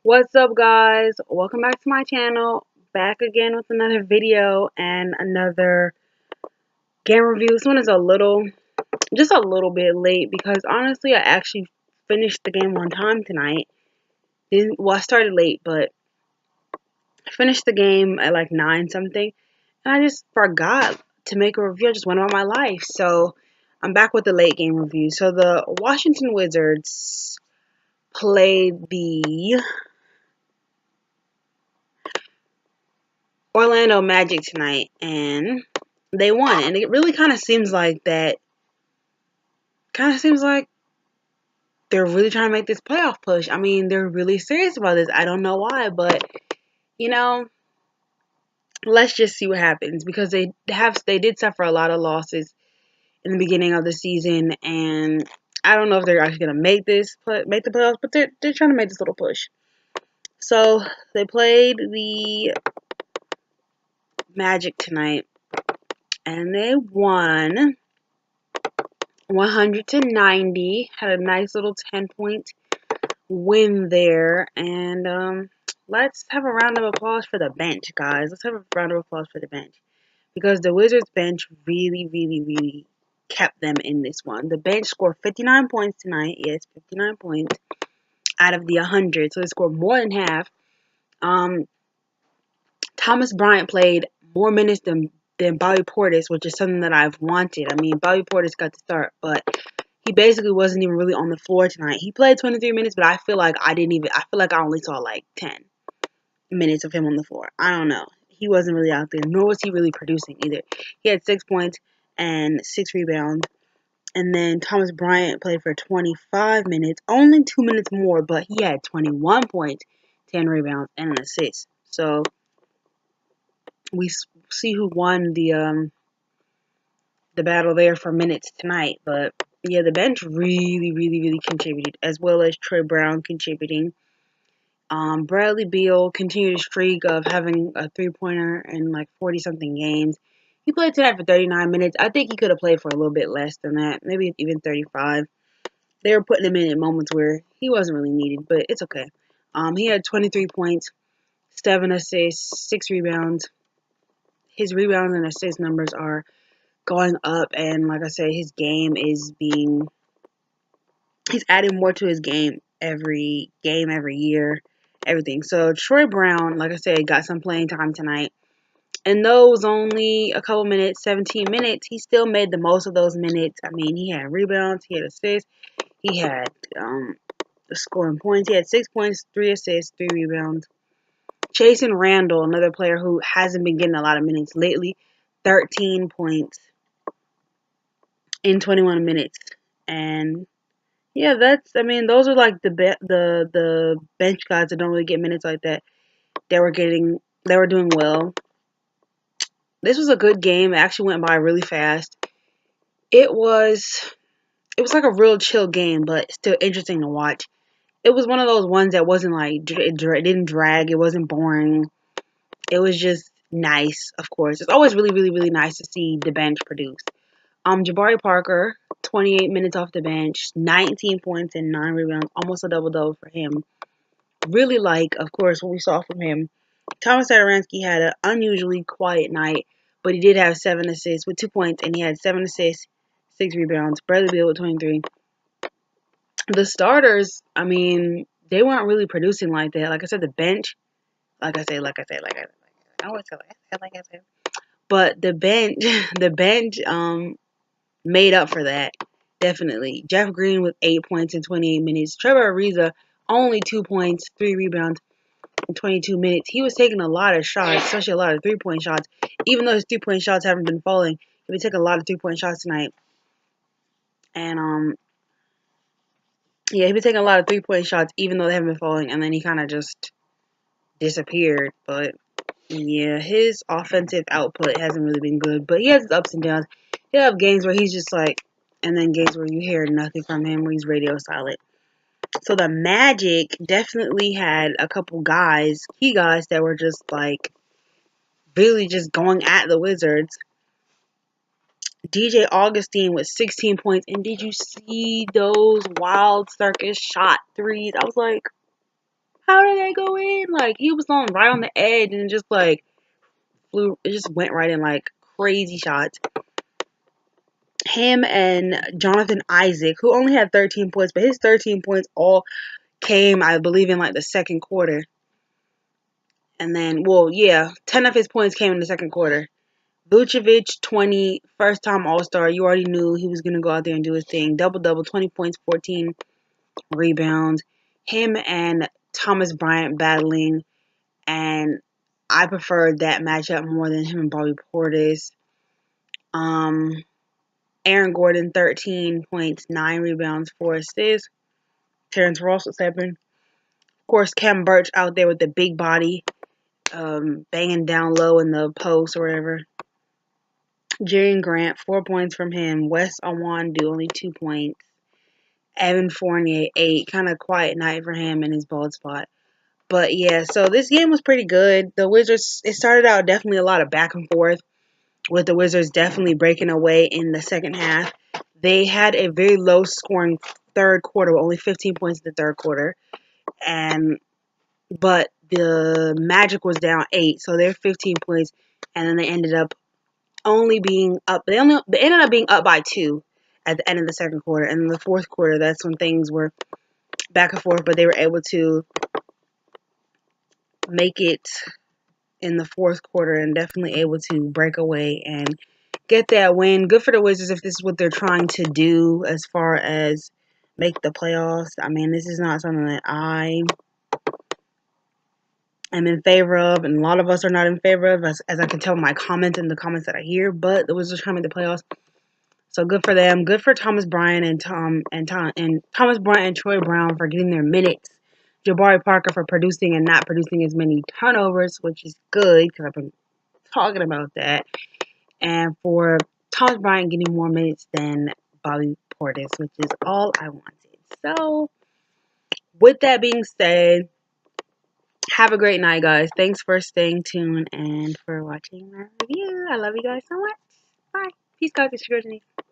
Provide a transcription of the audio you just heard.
What's up, guys? Welcome back to my channel. Back again with another video and another game review. This one is just a little bit late because honestly, I actually finished the game on time tonight. I started late, but I finished the game at like 9 something, and I just forgot to make a review. I just went about my life. So I'm back with the late game review. So the Washington Wizards played the Orlando Magic tonight, and they won. And it really kind of seems like they're really trying to make this playoff push. I mean, they're really serious about this. I don't know why, but you know, let's just see what happens because they did suffer a lot of losses in the beginning of the season, and I don't know if they're actually gonna make the playoffs, but they're trying to make this little push. So they played the Magic tonight, and they won 100-90. Had a nice little 10-point win there. And let's have a round of applause for the bench, guys. Let's have a round of applause for the bench because the Wizards bench really, really, really kept them in this one. The bench scored 59 points tonight. Yes, 59 points out of the 100. So they scored more than half. Um, Thomas Bryant played more minutes than Bobby Portis, which is something that I've wanted. I mean, Bobby Portis got to start, but he basically wasn't even really on the floor tonight. He played 23 minutes, but I feel like I only saw like 10 minutes of him on the floor. I don't know. He wasn't really out there, nor was he really producing either. He had 6 points and 6 rebounds. And then Thomas Bryant played for 25 minutes, only 2 minutes more, but he had 21 points, 10 rebounds, and an assist. So we see who won the battle there for minutes tonight. But yeah, the bench really, really, really contributed, as well as Troy Brown contributing. Bradley Beal continued a streak of having a 3-pointer in like 40-something games. He played tonight for 39 minutes. I think he could have played for a little bit less than that, maybe even 35. They were putting him in at moments where he wasn't really needed, but it's okay. He had 23 points, 7 assists, 6 rebounds. His rebounds and assist numbers are going up, and like I said, he's adding more to his game, every year, everything. So Troy Brown, like I said, got some playing time tonight. And those only a couple minutes, 17 minutes, he still made the most of those minutes. I mean, he had rebounds, he had assists, he had scoring points. He had 6 points, 3 assists, 3 rebounds. Jason Randall, another player who hasn't been getting a lot of minutes lately, 13 points in 21 minutes. And yeah, those are like the bench guys that don't really get minutes like that. They were doing well. This was a good game. It actually went by really fast. It was it was like a real chill game, but still interesting to watch. It was one of those ones that wasn't like it didn't drag. It wasn't boring. It was just nice. Of course, it's always really, really, really nice to see the bench produce. Jabari Parker, 28 minutes off the bench, 19 points and 9 rebounds, almost a double-double for him. Really like, of course, what we saw from him. Thomas Satoransky had an unusually quiet night, but he did have 7 assists with 2 points, and he had 7 assists, 6 rebounds. Bradley Beal with 23. The starters, I mean, they weren't really producing like that. Like I said, the bench, I always say like I said. But the bench, the bench, made up for that. Definitely. Jeff Green with 8 points in 28 minutes. Trevor Ariza, only 2 points, 3 rebounds in 22 minutes. He was taking a lot of shots, especially a lot of 3-point shots. Even though his 3-point shots haven't been falling, he was taking a lot of 3-point shots tonight. And, yeah, he was taking a lot of 3-point shots, even though they haven't been falling. And then he kind of just disappeared. But, yeah, his offensive output hasn't really been good. But he has his ups and downs. He'll have games where he's just like, and then games where you hear nothing from him, where he's radio silent. So the Magic definitely had a couple key guys that were just like really just going at the Wizards. DJ Augustine with 16 points. And did you see those wild circus shot threes? I was like, How did they go in? Like, he was on right on the edge and just like flew. It just went right in like crazy shots. Him and Jonathan Isaac, who only had 13 points, but his 13 points all came, I believe, in like the second quarter. And then, well, yeah, 10 of his points came in the second quarter. Vucevic, 20, first time All Star. You already knew he was going to go out there and do his thing. Double double, 20 points, 14 rebounds. Him and Thomas Bryant battling, and I preferred that matchup more than him and Bobby Portis. Um, Aaron Gordon, 13 points, 9 rebounds, 4 assists. Terrence Ross with 7. Of course, Cam Birch out there with the big body, banging down low in the post or whatever. Jerian Grant, 4 points from him. Wes Iwundu, only 2 points. Evan Fournier, 8. Kind of quiet night for him in his bald spot. But yeah, so this game was pretty good. The Wizards, it started out definitely a lot of back and forth, with the Wizards definitely breaking away in the second half. They had a very low scoring third quarter, only 15 points in the third quarter. But the Magic was down 8, so they're 15 points, and then they ended up only being up. They ended up being up by 2 at the end of the second quarter, and in the fourth quarter, that's when things were back and forth. But they were able to make it in the fourth quarter and definitely able to break away and get that win. Good for the Wizards if this is what they're trying to do as far as make the playoffs. I mean, this is not something that I am in favor of, and a lot of us are not in favor of, as I can tell my comments and the comments that I hear. But the Wizards trying to make the playoffs, so good for them. Good for Thomas Bryant and Thomas Bryant and Troy Brown for getting their minutes. Jabari Parker for producing and not producing as many turnovers, which is good because I've been talking about that. And for Thomas Bryant getting more minutes than Bobby Portis, which is all I wanted. So, with that being said, have a great night, guys. Thanks for staying tuned and for watching my review. I love you guys so much. Bye. Peace, guys. It's your girl, Denise.